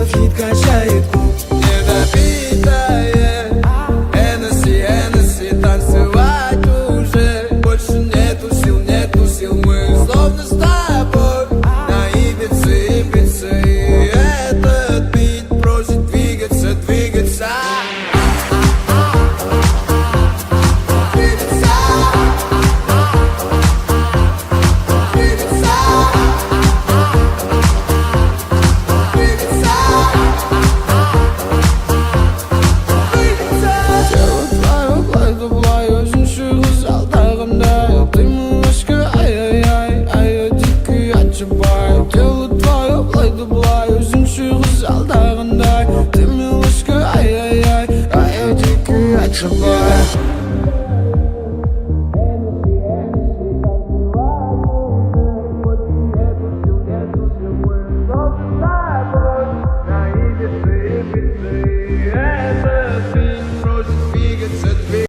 этот хит качает клуб. Недопитая Энесси, танцевать уже больше нету сил, мы словно с тобой на Ибице, и этот бит просит двигаться, двигаться. Дело твое, блай, өзіңше қыз алдағандай. Ты милашка, ай-яй-яй, ай-яй, дикий отшибай.